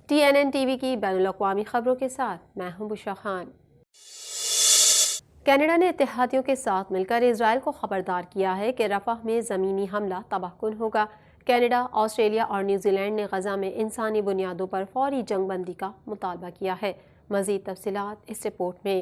TNN T V کی بین الاقوامی خبروں کے ساتھ میں ہوں بشرا خان۔ کینیڈا نے اتحادیوں کے ساتھ مل کر اسرائیل کو خبردار کیا ہے کہ رفح میں زمینی حملہ تباہ کن ہوگا۔ کینیڈا، آسٹریلیا اور نیوزی لینڈ نے غزہ میں انسانی بنیادوں پر فوری جنگ بندی کا مطالبہ کیا ہے۔ مزید تفصیلات اس رپورٹ میں۔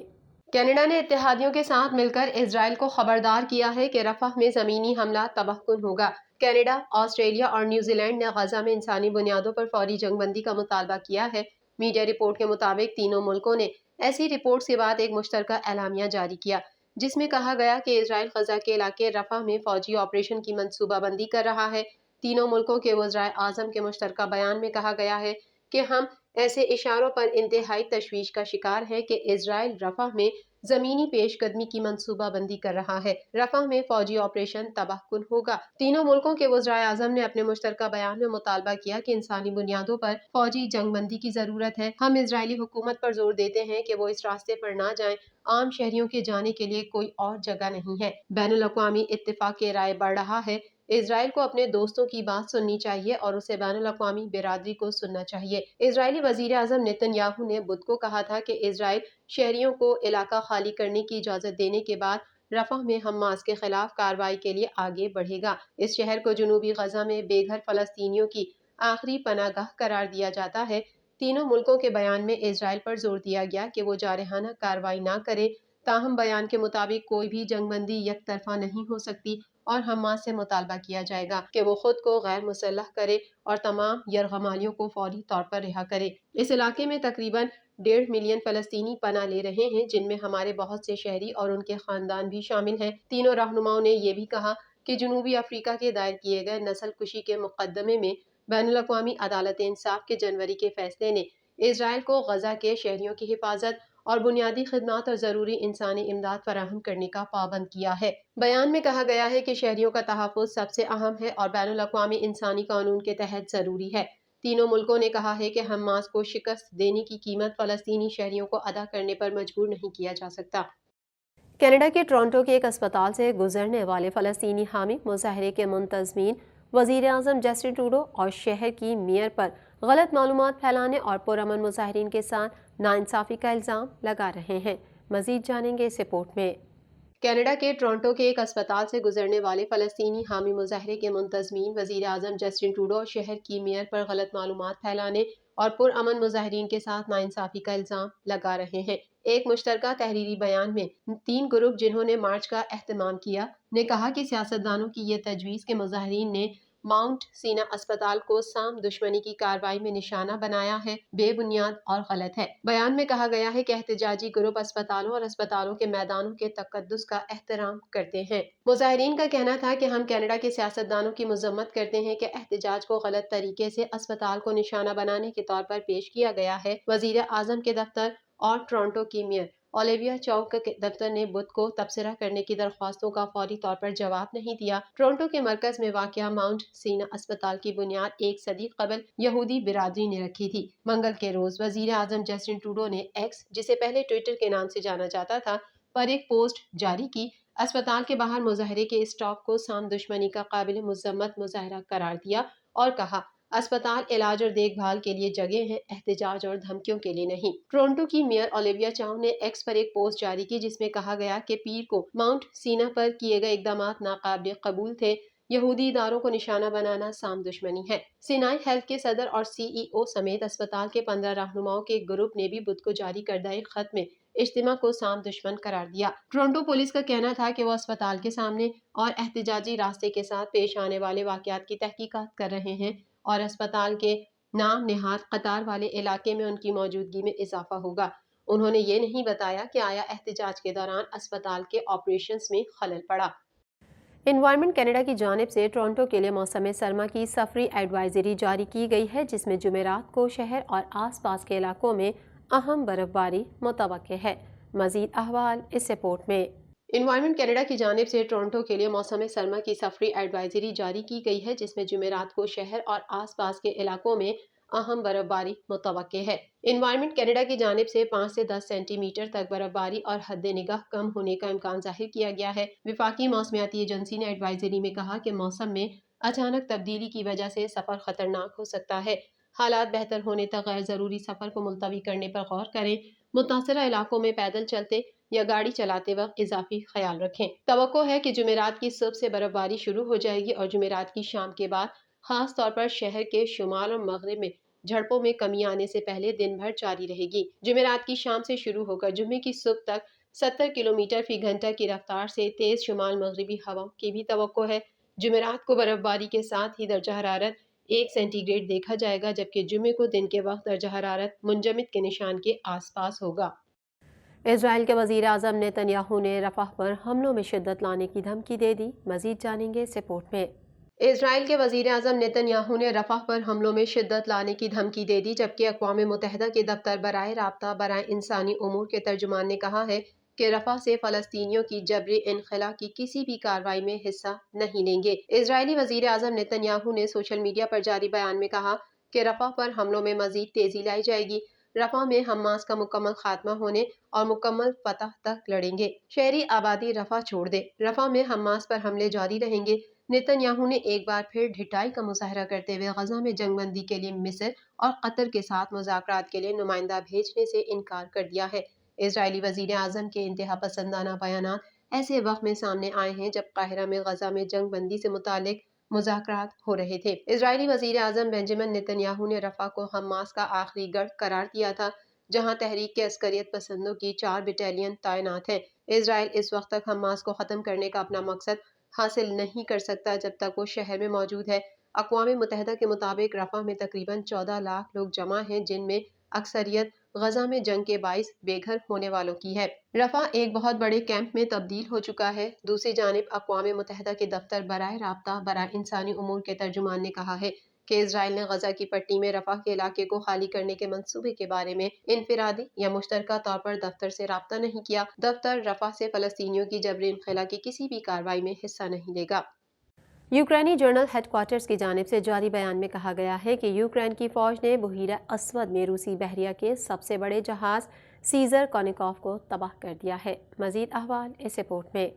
کینیڈا نے اتحادیوں کے ساتھ مل کر اسرائیل کو خبردار کیا ہے کہ رفح میں زمینی حملہ تباہ کن ہوگا۔ کینیڈا، آسٹریلیا اور نیوزی لینڈ نے غزہ میں انسانی بنیادوں پر فوری جنگ بندی کا مطالبہ کیا ہے۔ میڈیا رپورٹ کے مطابق تینوں ملکوں نے ایسی رپورٹس کے بعد ایک مشترکہ اعلامیہ جاری کیا جس میں کہا گیا کہ اسرائیل غزہ کے علاقے رفح میں فوجی آپریشن کی منصوبہ بندی کر رہا ہے۔ تینوں ملکوں کے وزرائے اعظم کے مشترکہ بیان میں کہا گیا ہے کہ ہم ایسے اشاروں پر انتہائی تشویش کا شکار ہے کہ اسرائیل رفح میں زمینی پیش قدمی کی منصوبہ بندی کر رہا ہے۔ رفح میں فوجی آپریشن تباہ کن ہوگا۔ تینوں ملکوں کے وزرائے اعظم نے اپنے مشترکہ بیان میں مطالبہ کیا کہ انسانی بنیادوں پر فوجی جنگ بندی کی ضرورت ہے۔ ہم اسرائیلی حکومت پر زور دیتے ہیں کہ وہ اس راستے پر نہ جائیں۔ عام شہریوں کے جانے کے لیے کوئی اور جگہ نہیں ہے۔ بین الاقوامی اتفاق کے رائے بڑھ رہا ہے۔ اسرائیل کو اپنے دوستوں کی بات سننی چاہیے اور اسے بین الاقوامی برادری کو سننا چاہیے۔ اسرائیلی وزیر اعظم نیتن یاہو نے بدھ کو کہا تھا کہ اسرائیل شہریوں کو علاقہ خالی کرنے کی اجازت دینے کے بعد رفح میں حماس کے خلاف کارروائی کے لیے آگے بڑھے گا۔ اس شہر کو جنوبی غزہ میں بے گھر فلسطینیوں کی آخری پناہ گاہ قرار دیا جاتا ہے۔ تینوں ملکوں کے بیان میں اسرائیل پر زور دیا گیا کہ وہ جارحانہ کارروائی نہ کرے، تاہم بیان کے مطابق کوئی بھی جنگ بندی یک طرفہ نہیں ہو سکتی اور حماس سے مطالبہ کیا جائے گا کہ وہ خود کو غیر مسلح کرے اور تمام یرغمالیوں کو فوری طور پر رہا کرے۔ اس علاقے میں تقریباً 1.5 ملین فلسطینی پناہ لے رہے ہیں، جن میں ہمارے بہت سے شہری اور ان کے خاندان بھی شامل ہیں۔ تینوں رہنماؤں نے یہ بھی کہا کہ جنوبی افریقہ کے دائر کیے گئے نسل کشی کے مقدمے میں بین الاقوامی عدالت انصاف کے جنوری کے فیصلے نے اسرائیل کو غزہ کے شہریوں کی حفاظت اور بنیادی خدمات اور ضروری انسانی امداد فراہم کرنے کا پابند کیا ہے۔ بیان میں کہا گیا ہے کہ شہریوں کا تحفظ سب سے اہم ہے اور بین الاقوامی انسانی قانون کے تحت ضروری ہے۔ تینوں ملکوں نے کہا ہے کہ حماس کو شکست دینے کی قیمت فلسطینی شہریوں کو ادا کرنے پر مجبور نہیں کیا جا سکتا۔ کینیڈا کے ٹورنٹو کے ایک اسپتال سے گزرنے والے فلسطینی حامی مظاہرے کے منتظمین وزیر اعظم جسٹن ٹروڈو اور شہر کی میئر پر غلط معلومات پھیلانے اور پرامن مظاہرین کے ساتھ ناانصافی کا الزام لگا رہے ہیں۔ مزید جانیں گے اس رپورٹ میں۔ کینیڈا کے ٹورنٹو کے ایک اسپتال سے گزرنے والے فلسطینی حامی مظاہرے کے منتظمین وزیر اعظم جسٹن ٹروڈو اور شہر کی میئر پر غلط معلومات پھیلانے اور پرامن مظاہرین کے ساتھ ناانصافی کا الزام لگا رہے ہیں۔ ایک مشترکہ تحریری بیان میں 3 گروپ جنہوں نے مارچ کا اہتمام کیا نے کہا کہ سیاستدانوں کی یہ تجویز کہ مظاہرین نے ماؤنٹ سینا اسپتال کو سام دشمنی کی کارروائی میں نشانہ بنایا ہے، بے بنیاد اور غلط ہے۔ بیان میں کہا گیا ہے کہ احتجاجی گروپ اسپتالوں اور اسپتالوں کے میدانوں کے تقدس کا احترام کرتے ہیں۔ مظاہرین کا کہنا تھا کہ ہم کینیڈا کے سیاستدانوں کی مذمت کرتے ہیں کہ احتجاج کو غلط طریقے سے اسپتال کو نشانہ بنانے کے طور پر پیش کیا گیا ہے۔ وزیر اعظم کے دفتر اور ٹورنٹو کی میئر اولیویا چاؤ کے دفتر نے بدھ کو تبصرہ کرنے کی درخواستوں کا فوری طور پر جواب نہیں دیا۔ ٹورنٹو کے مرکز میں واقع ماؤنٹ سینا اسپتال کی بنیاد 1 صدی قبل یہودی برادری نے رکھی تھی۔ منگل کے روز وزیر اعظم جسٹن ٹروڈو نے ایکس، جسے پہلے ٹویٹر کے نام سے جانا جاتا تھا، پر ایک پوسٹ جاری کی۔ اسپتال کے باہر مظاہرے کے اسٹاپ کو سام دشمنی کا قابل مذمت مظاہرہ قرار دیا اور کہا اسپتال علاج اور دیکھ بھال کے لیے جگہ ہیں، احتجاج اور دھمکیوں کے لیے نہیں۔ ٹورنٹو کی میئر اولیویا چاؤ نے ایکس پر ایک پوسٹ جاری کی جس میں کہا گیا کہ پیر کو ماؤنٹ سینا پر کیے گئے اقدامات ناقابل قبول تھے، یہودی اداروں کو نشانہ بنانا سام دشمنی ہے۔ سینائی ہیلتھ کے صدر اور CEO سمیت اسپتال کے 15 رہنماؤں کے ایک گروپ نے بھی بدھ کو جاری کردہ ایک خط میں اجتماع کو سام دشمن قرار دیا۔ ٹورنٹو پولیس کا کہنا تھا کہ وہ اسپتال کے سامنے اور احتجاجی راستے کے ساتھ پیش آنے والے واقعات کی تحقیقات کر رہے ہیں اور اسپتال کے نام نہاد قطار والے علاقے میں ان کی موجودگی میں اضافہ ہوگا۔ انہوں نے یہ نہیں بتایا کہ آیا احتجاج کے دوران اسپتال کے آپریشنز میں خلل پڑا۔ انوائرمنٹ کینیڈا کی جانب سے ٹورنٹو کے لیے موسم سرما کی سفری ایڈوائزری جاری کی گئی ہے، جس میں جمعرات کو شہر اور آس پاس کے علاقوں میں اہم برف باری متوقع ہے۔ مزید احوال اس رپورٹ میں۔ انوائرمنٹ کینیڈا کی جانب سے ٹورنٹو کے لیے موسم سرما کی سفری ایڈوائزری جاری کی گئی ہے، جس میں جمعرات کو شہر اور آس پاس کے علاقوں میں اہم برف باری متوقع ہے۔ انوائرمنٹ کینیڈا کی جانب سے 5 سے 10 سینٹی میٹر تک برف باری اور حد نگاہ کم ہونے کا امکان ظاہر کیا گیا ہے۔ وفاقی موسمیاتی ایجنسی نے ایڈوائزری میں کہا کہ موسم میں اچانک تبدیلی کی وجہ سے سفر خطرناک ہو سکتا ہے۔ حالات بہتر ہونے تک غیر ضروری سفر کو ملتوی کرنے پر غور کریں۔ متاثرہ علاقوں میں پیدل چلتے یا گاڑی چلاتے وقت اضافی خیال رکھیں۔ توقع ہے کہ جمعرات کی صبح سے برف باری شروع ہو جائے گی اور جمعرات کی شام کے بعد خاص طور پر شہر کے شمال اور مغرب میں جھڑپوں میں کمی آنے سے پہلے دن بھر جاری رہے گی۔ جمعرات کی شام سے شروع ہو کر جمعے کی صبح تک 70 کلومیٹر فی گھنٹہ کی رفتار سے تیز شمال مغربی ہواؤں کی بھی توقع ہے۔ جمعرات کو برف باری کے ساتھ ہی درجہ حرارت 1 سینٹی گریڈ دیکھا جائے گا، جبکہ جمعے کو دن کے وقت درجہ حرارت منجمد کے نشان کے آس پاس ہوگا۔ اسرائیل کے وزیر اعظم نیتن یاہو نے رفح پر حملوں میں شدت لانے کی دھمکی دے دی۔ مزید جانیں گے اس رپورٹ میں۔ اسرائیل کے وزیر اعظم نیتن یاہو نے رفح پر حملوں میں شدت لانے کی دھمکی دے دی، جبکہ اقوام متحدہ کے دفتر برائے رابطہ برائے انسانی امور کے ترجمان نے کہا ہے کہ رفح سے فلسطینیوں کی جبری انخلا کی کسی بھی کارروائی میں حصہ نہیں لیں گے۔ اسرائیلی وزیر اعظم نیتن یاہو نے سوشل میڈیا پر جاری بیان میں کہا کہ رفح پر حملوں میں مزید تیزی لائی جائے گی۔ رفح میں حماس کا مکمل خاتمہ ہونے اور مکمل فتح تک لڑیں گے۔ شہری آبادی رفح چھوڑ دے۔ رفح میں حماس پر حملے جاری رہیں گے۔ نیتن یاہو نے ایک بار پھر ڈھٹائی کا مظاہرہ کرتے ہوئے غزہ میں جنگ بندی کے لیے مصر اور قطر کے ساتھ مذاکرات کے لیے نمائندہ بھیجنے سے انکار کر دیا ہے۔ اسرائیلی وزیر اعظم کے انتہا پسندانہ بیانات ایسے وقت میں سامنے آئے ہیں جب قاہرہ میں غزہ میں جنگ بندی سے متعلق مذاکرات ہو رہے تھے۔ اسرائیلی وزیر اعظم بنجمن نیتن یاہو نے رفح کو حماس کا آخری گڑھ قرار دیا تھا، جہاں تحریک کے عسکریت پسندوں کی 4 بٹالین تعینات ہیں۔ اسرائیل اس وقت تک حماس کو ختم کرنے کا اپنا مقصد حاصل نہیں کر سکتا جب تک وہ شہر میں موجود ہے۔ اقوام متحدہ کے مطابق رفح میں تقریباً 14 لاکھ لوگ جمع ہیں، جن میں اکثریت غزہ میں جنگ کے باعث بے گھر ہونے والوں کی ہے۔ رفح ایک بہت بڑے کیمپ میں تبدیل ہو چکا ہے۔ دوسری جانب اقوام متحدہ کے دفتر برائے رابطہ برائے انسانی امور کے ترجمان نے کہا ہے کہ اسرائیل نے غزہ کی پٹی میں رفح کے علاقے کو خالی کرنے کے منصوبے کے بارے میں انفرادی یا مشترکہ طور پر دفتر سے رابطہ نہیں کیا۔ دفتر رفح سے فلسطینیوں کی جبری انخلا کی کسی بھی کارروائی میں حصہ نہیں لے گا۔ یوکرینی جنرل ہیڈ کوارٹرز کی جانب سے جاری بیان میں کہا گیا ہے کہ یوکرین کی فوج نے بحیرہ اسود میں روسی بحریہ کے سب سے بڑے جہاز سیزر کونیکوف کو تباہ کر دیا ہے۔ مزید احوال اس رپورٹ میں۔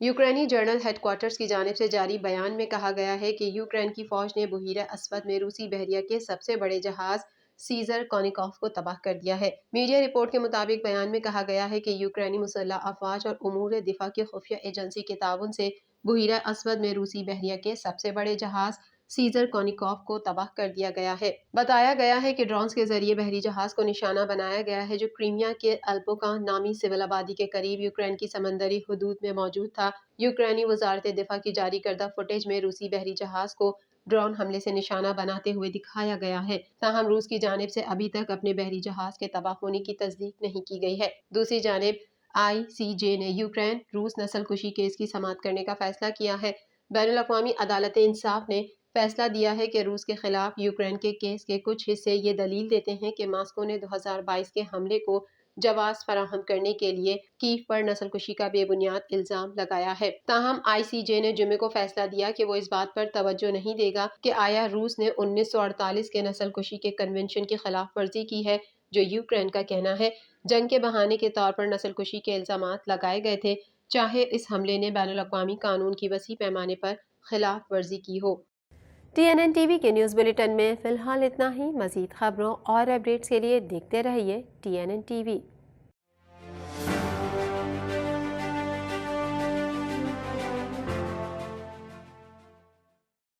یوکرینی جنرل ہیڈ کوارٹرز کی جانب سے جاری بیان میں کہا گیا ہے کہ یوکرین کی فوج نے بحیرہ اسود میں روسی بحریہ کے سب سے بڑے جہاز سیزر کونیکوف کو تباہ کر دیا ہے۔ میڈیا رپورٹ کے مطابق بیان میں کہا گیا ہے کہ یوکرینی مسلح افواج اور امور دفاع کی خفیہ ایجنسی کے تعاون سے بحیرہ اسود میں روسی بحریہ کے سب سے بڑے جہاز سیزر کونیکوف کو تباہ کر دیا گیا ہے۔ بتایا گیا ہے کہ ڈرونز کے ذریعے بحری جہاز کو نشانہ بنایا گیا ہے، جو کرائمیا کے البوکا نامی سول آبادی کے قریب یوکرین کی سمندری حدود میں موجود تھا۔ یوکرینی وزارت دفاع کی جاری کردہ فوٹیج میں روسی بحری جہاز کو ڈرون حملے سے نشانہ بناتے ہوئے دکھایا گیا ہے، تاہم روس کی جانب سے ابھی تک اپنے بحری جہاز کے تباہ ہونے کی تصدیق نہیں کی گئی ہے۔ دوسری جانب ICJ نے یوکرین روس نسل کشی کیس کی سماعت کرنے کا فیصلہ کیا ہے۔ بین الاقوامی عدالت انصاف نے فیصلہ دیا ہے کہ روس کے خلاف یوکرین کے کیس کے کچھ حصے یہ دلیل دیتے ہیں کہ ماسکو نے 2022 کے حملے کو جواز فراہم کرنے کے لیے کیف پر نسل کشی کا بے بنیاد الزام لگایا ہے۔ تاہم ICJ نے جمعے کو فیصلہ دیا کہ وہ اس بات پر توجہ نہیں دے گا کہ آیا روس نے 1948 کے نسل کشی کے کنونشن کی خلاف ورزی کی ہے، جو یوکرین کا کہنا ہے جنگ کے بہانے کے طور پر نسل کشی کے الزامات لگائے گئے تھے، چاہے اس حملے نے بین الاقوامی قانون کی وسیع پیمانے پر خلاف ورزی کی ہو۔ TNN TV کے نیوز بلیٹن میں فی الحال اتنا ہی۔ مزید خبروں اور اپڈیٹس کے لیے دیکھتے رہیے TNN TV۔